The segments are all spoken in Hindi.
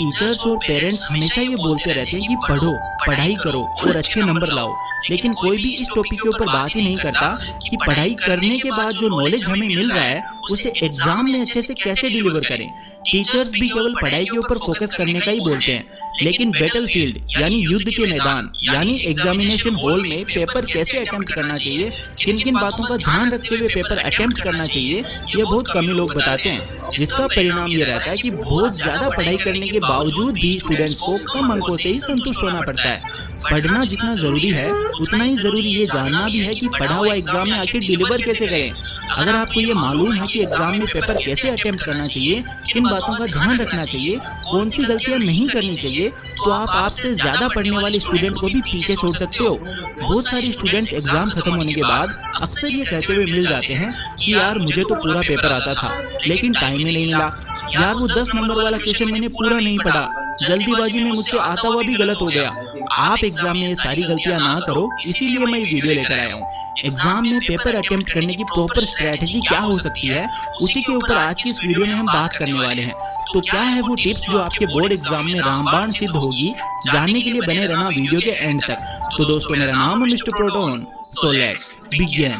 टीचर्स और पेरेंट्स हमेशा ये बोलते रहते हैं कि पढ़ो, पढ़ाई करो और अच्छे नंबर लाओ, लेकिन कोई भी इस टॉपिक के ऊपर बात ही नहीं करता कि पढ़ाई करने के बाद जो नॉलेज हमें मिल रहा है उसे एग्जाम में अच्छे से कैसे डिलीवर करें। टीचर्स भी केवल पढ़ाई के ऊपर फोकस करने का ही बोलते हैं, लेकिन बैटलफील्ड यानी युद्ध के मैदान यानी एग्जामिनेशन हॉल में पेपर कैसे अटेम्प्ट करना चाहिए, किन किन बातों का ध्यान रखते हुए पेपर अटेम्प्ट करना चाहिए, ये बहुत कम ही लोग बताते हैं। जिसका परिणाम ये रहता है कि बहुत ज्यादा पढ़ाई करने के बावजूद भी स्टूडेंट्स को कम अंकों से ही संतुष्ट होना पड़ता है। पढ़ना जितना जरूरी है उतना ही जरूरी ये जानना भी है कि पढ़ा हुआ एग्जाम में आखिर डिलीवर कैसे करें। अगर आपको ये मालूम है कि एग्जाम में पेपर कैसे अटेम्प्ट करना चाहिए, किन बातों का ध्यान रखना चाहिए, कौन सी गलतियां नहीं करनी चाहिए, तो आप आपसे ज्यादा पढ़ने वाले स्टूडेंट को भी पीछे छोड़ सकते हो। बहुत सारे स्टूडेंट्स एग्जाम खत्म होने के बाद अक्सर ये कहते हुए मिल जाते हैं कि यार मुझे तो पूरा पेपर आता था लेकिन टाइम ही नहीं मिला, यार वो 10 नंबर वाला क्वेश्चन मैंने पूरा नहीं पढ़ा, जल्दीबाजी में मुझसे आता हुआ भी गलत हो गया। आप एग्जाम में ये सारी गलतियां ना करो, इसीलिए मैं ये वीडियो लेकर आया हूँ। एग्जाम में पेपर अटेम्प्ट करने की प्रॉपर स्ट्रेटजी क्या हो सकती है, उसी के ऊपर आज की इस वीडियो में हम बात करने वाले हैं। तो क्या है वो टिप्स जो आपके बोर्ड एग्जाम में रामबाण सिद्ध होगी, जानने के लिए बने रहना वीडियो के एंड तक। तो दोस्तों मेरा नाम है mister proton, so let's begin.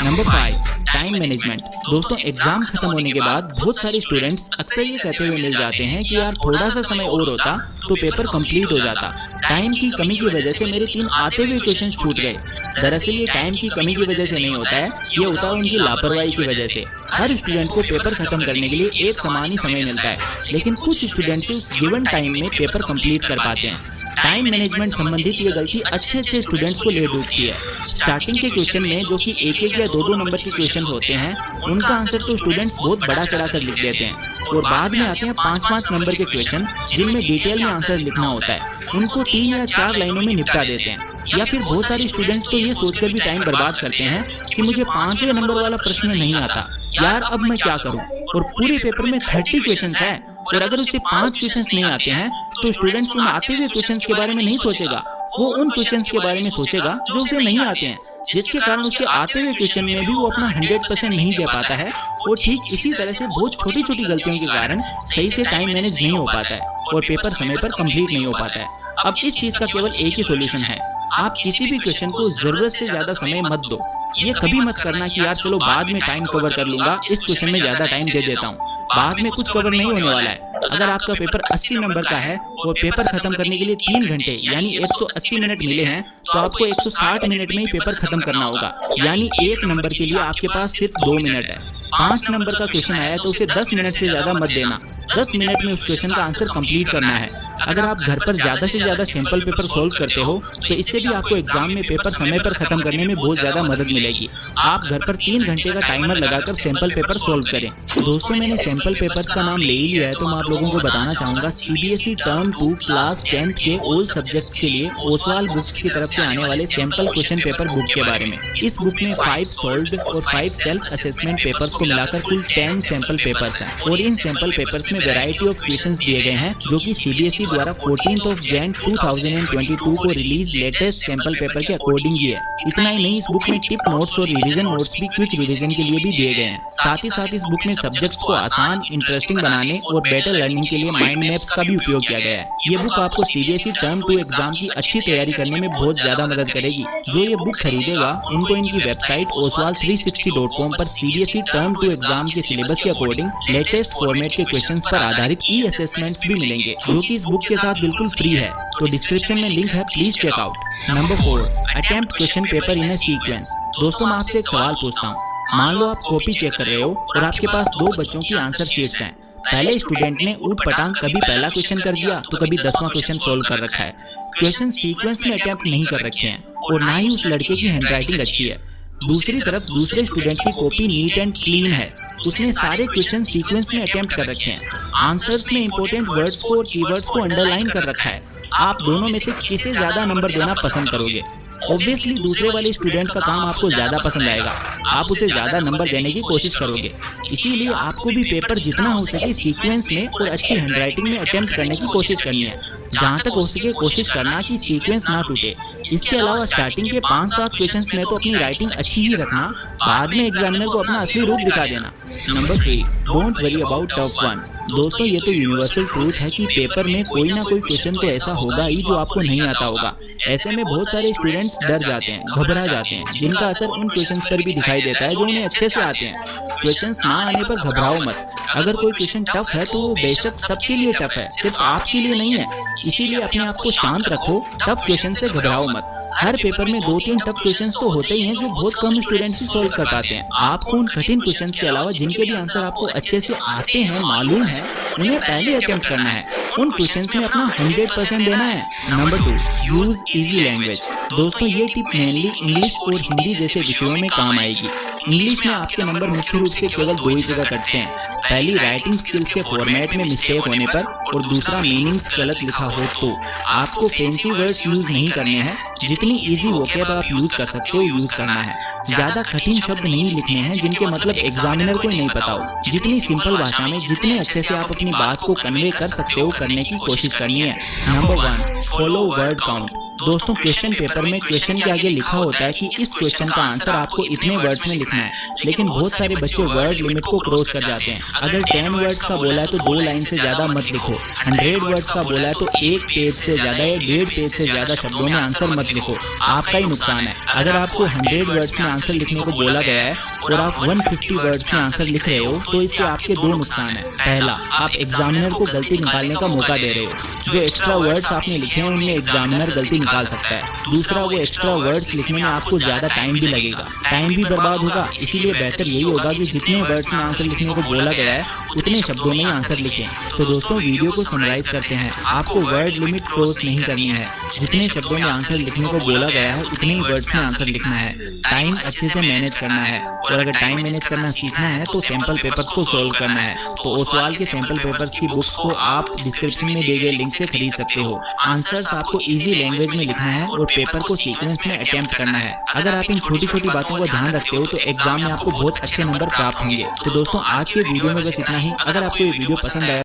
Number 5, time management. दोस्तों एग्जाम खत्म होने के बाद बहुत सारे स्टूडेंट्स अक्सर ये कहते हुए मिल जाते हैं कि यार थोड़ा सा समय और होता तो पेपर कंप्लीट हो जाता, टाइम की कमी की वजह से मेरे 3 आते हुए क्वेश्चन छूट गए। दरअसल ये टाइम की कमी की वजह से नहीं होता है, ये होता है उनकी लापरवाही की वजह से। हर स्टूडेंट को पेपर खत्म करने के लिए एक समान ही समय मिलता है, लेकिन कुछ स्टूडेंट्स उस गिवन टाइम में पेपर कंप्लीट कर पाते हैं। टाइम मैनेजमेंट संबंधित ये गलती अच्छे स्टूडेंट्स को ले डूबती है। स्टार्टिंग के क्वेश्चन में जो कि 1-1 या 2-2 नंबर के क्वेश्चन होते हैं, उनका आंसर तो स्टूडेंट्स बहुत बड़ा चढ़ाकर लिख देते हैं, और बाद में आते हैं 5-5 नंबर के क्वेश्चन जिनमें डिटेल में आंसर लिखना होता है, उनको 3 या 4 लाइनों में निपटा देते हैं। या फिर बहुत सारे स्टूडेंट्स तो ये सोचकर भी टाइम बर्बाद करते हैं कि मुझे 5वें नंबर वाला प्रश्न नहीं आता, यार अब मैं क्या करूं, और पूरे पेपर में 30 क्वेश्चंस है और अगर उसे 5 क्वेश्चंस नहीं आते हैं तो स्टूडेंट्स उन आते हुए क्वेश्चंस के बारे में नहीं सोचेगा, वो उन क्वेश्चंस के बारे में सोचेगा जो उसे नहीं आते हैं, जिसके कारण उसके आते हुए क्वेश्चन में भी वो अपना 100% नहीं दे पाता है। और ठीक इसी तरह से बहुत छोटी गलतियों के कारण सही से टाइम मैनेज नहीं हो पाता है और पेपर समय पर कंप्लीट नहीं हो पाता है। अब इस चीज का केवल एक ही सोल्यूशन है, आप किसी भी क्वेश्चन को जरूरत से ज्यादा समय मत दो। ये कभी मत करना कि यार चलो बाद में टाइम कवर कर लूंगा, इस क्वेश्चन में ज्यादा टाइम दे देता हूँ, बाद में कुछ कवर नहीं होने वाला है। अगर आपका पेपर 80 नंबर का है और पेपर खत्म करने के लिए 3 घंटे यानी 180 मिनट मिले हैं, तो आपको 160 मिनट में ही पेपर खत्म करना होगा, यानी 1 नंबर के लिए आपके पास सिर्फ 2 मिनट है। 5 नंबर का क्वेश्चन आया तो उसे 10 मिनट से ज्यादा मत देना, 10 मिनट में उस क्वेश्चन का आंसर कंप्लीट करना है। अगर आप घर पर ज्यादा से ज्यादा सैंपल पेपर सोल्व करते हो तो इससे भी आपको एग्जाम में पेपर समय पर खत्म करने में बहुत ज्यादा मदद मिलेगी। आप घर पर 3 घंटे का टाइमर लगाकर सैंपल पेपर सोल्व करें। दोस्तों मैंने सैंपल पेपर्स का नाम ले ही लिया है तो मैं आप लोगों को बताना चाहूंगा CBSE टर्म 2 क्लास 10th के ऑल सब्जेक्ट्स के लिए ओसवाल बुक्स की तरफ से आने वाले सैंपल क्वेश्चन पेपर बुक के बारे में। इस बुक में 5 सोल्व्ड और 5 सेल्फ असेसमेंट पेपर्स को मिलाकर कुल 10 सैंपल पेपर्स हैं, और इन सैंपल पेपर्स में वैरायटी ऑफ क्वेश्चंस दिए गए हैं जो कि CBSE द्वारा 14 जनवरी 2022 को रिलीज लेटेस्ट सैंपल पेपर के अकॉर्डिंग ही है। इतना ही नहीं, इस बुक में टिप नोट्स और रिवीजन नोट्स भी क्विक रिवीजन के लिए भी दिए गए हैं। साथ ही साथ इस बुक में सब्जेक्ट्स को आसान, इंटरेस्टिंग बनाने और बेटर लर्निंग के लिए माइंड मैप्स का भी उपयोग किया गया है। ये बुक आपको CBSE टर्म 2 एग्जाम की अच्छी तैयारी करने में बहुत ज्यादा मदद करेगी। जो ये बुक खरीदेगा उनको इनकी वेबसाइट oswal360.com पर CBSE टर्म 2 एग्जाम के सिलेबस के अकॉर्डिंग लेटेस्ट फॉर्मेट के क्वेश्चंस पर आधारित असेसमेंट्स भी मिलेंगे, जो कि इस बुक के साथ बिल्कुल फ्री है, तो डिस्क्रिप्शन में लिंक है, please check out. Number 4, attempt question paper in a sequence. दोस्तों मैं आपसे एक सवाल पूछता हूँ, मान लो आप कॉपी चेक कर रहे हो और आपके पास 2 बच्चों की आंसर शीट्स हैं। पहले स्टूडेंट ने ऊट पटांग कभी पहला क्वेश्चन कर दिया तो कभी 10वां क्वेश्चन सोल्व कर रखा है। क्वेश्चन सीक्वेंस में अटेम्प्ट नहीं कर रखे हैं और ना ही उस लड़के की हैंडराइटिंग अच्छी है। दूसरी तरफ दूसरे स्टूडेंट की कॉपी नीट एंड क्लीन है, उसने सारे क्वेश्चन सीक्वेंस में अटेम्प्ट कर रखे हैं, आंसर्स में इंपॉर्टेंट वर्ड्स को और कीवर्ड्स को अंडरलाइन कर रखा है। आप दोनों में से किसे ज्यादा नंबर देना पसंद करोगे? ऑब्वियसली दूसरे वाले स्टूडेंट का काम आपको ज्यादा पसंद आएगा, आप उसे ज्यादा नंबर देने की कोशिश करोगे। इसीलिए आपको भी पेपर जितना हो सके सीक्वेंस में और अच्छी हैंडराइटिंग में अटेम्प्ट करने की कोशिश करनी है। जहाँ तक हो सके कोशिश करना कि सीक्वेंस ना टूटे। इसके अलावा स्टार्टिंग के 5-7 क्वेश्चंस में तो अपनी राइटिंग अच्छी ही रखना, बाद में एग्जामिनर को अपना असली रूप दिखा देना। Number 3, don't worry about tough one. दोस्तों ये तो यूनिवर्सल ट्रूथ है कि पेपर में कोई ना कोई क्वेश्चन तो ऐसा होगा ही जो आपको नहीं आता होगा। ऐसे में बहुत सारे स्टूडेंट्स डर जाते हैं, घबरा जाते हैं, जिनका असर उन क्वेश्चंस पर भी दिखाई देता है जो उन्हें अच्छे से आते हैं। क्वेश्चंस ना आने पर घबराओ मत। अगर कोई क्वेश्चन टफ है तो वो बेशक सबके लिए टफ है, सिर्फ आपके लिए नहीं है। इसीलिए अपने आप को शांत रखो, टफ क्वेश्चन से घबराओ मत। हर पेपर में 2-3 टफ क्वेश्चंस तो होते ही हैं जो बहुत कम स्टूडेंट्स ही सॉल्व कर पाते हैं। आपको उन कठिन क्वेश्चंस के अलावा जिनके भी आंसर आपको अच्छे से आते हैं, मालूम है, उन्हें पहले अटेम्प्ट करना है। उन क्वेश्चंस में अपना 100% देना है। Number 2, use easy language. दोस्तों ये टिप मेनली इंग्लिश और हिंदी जैसे विषयों में काम आएगी। इंग्लिश में आपके नंबर मुख्य रूप से केवल 2 ही जगह कटते हैं। पहली राइटिंग स्किल्स के फॉर्मेट में मिस्टेक होने पर, और दूसरा मीनिंग्स गलत लिखा हो तो। आपको फैंसी वर्ड्स यूज नहीं करने हैं, जितनी इजी वोकैब आप यूज कर सकते हो यूज करना है। ज्यादा कठिन शब्द नहीं लिखने हैं जिनके मतलब एग्जामिनर को नहीं पता हो। जितनी सिंपल भाषा में जितने अच्छे से आप अपनी बात को कन्वे कर सकते हो करने की कोशिश करनी है। Number 1, follow word count. दोस्तों क्वेश्चन पेपर में क्वेश्चन के आगे लिखा होता है कि इस क्वेश्चन का आंसर आपको इतने वर्ड्स में लिखना है, लेकिन बहुत सारे बच्चे वर्ड लिमिट को क्रॉस कर जाते हैं। अगर 10 वर्ड्स का बोला है तो 2 लाइन से ज्यादा मत लिखो। 100 वर्ड्स का बोला है तो 1 पेज से ज्यादा या 1.5 पेज से ज्यादा शब्दों में आंसर मत लिखो, आपका ही नुकसान है। अगर आपको 100 वर्ड्स में आंसर लिखने को बोला गया है और आप 150 वर्ड्स में आंसर लिख रहे हो तो इससे आपके 2 नुकसान है। पहला, आप एग्जामिनर को गलती निकालने का मौका दे रहे हो। जो एक्स्ट्रा वर्ड्स आपने लिखे हैं उनमें एग्जामिनर गलती निकाल सकता है। दूसरा, वो एक्स्ट्रा वर्ड्स लिखने में आपको ज्यादा टाइम भी लगेगा, टाइम भी बर्बाद होगा। इसीलिए बेहतर यही होगा कि जितने वर्ड्स में आंसर लिखने को बोला गया है उतने शब्दों में ही आंसर लिखें। तो दोस्तों वीडियो को समराइज करते हैं। आपको वर्ड लिमिट क्रॉस नहीं करनी है। जितने शब्दों में आंसर लिखने को बोला गया है उतने ही वर्ड्स में आंसर लिखना है। टाइम अच्छे से मैनेज करना है, और अगर टाइम मैनेज करना सीखना है तो सैंपल पेपर्स को सोल्व करना है। तो ओसवाल के सैंपल पेपर्स की बुक्स को आप डिस्क्रिप्शन में दिए गए लिंक से खरीद सकते हो। आंसर्स आपको इजी लैंग्वेज में लिखना है और पेपर को सीक्वेंस में अटेम्प्ट करना है। अगर आप इन छोटी छोटी बातों का ध्यान रखते हो तो एग्जाम में आपको बहुत अच्छे नंबर प्राप्त होंगे। तो दोस्तों आज के वीडियो में बस इतना ही। अगर आपको ये वीडियो पसंद आया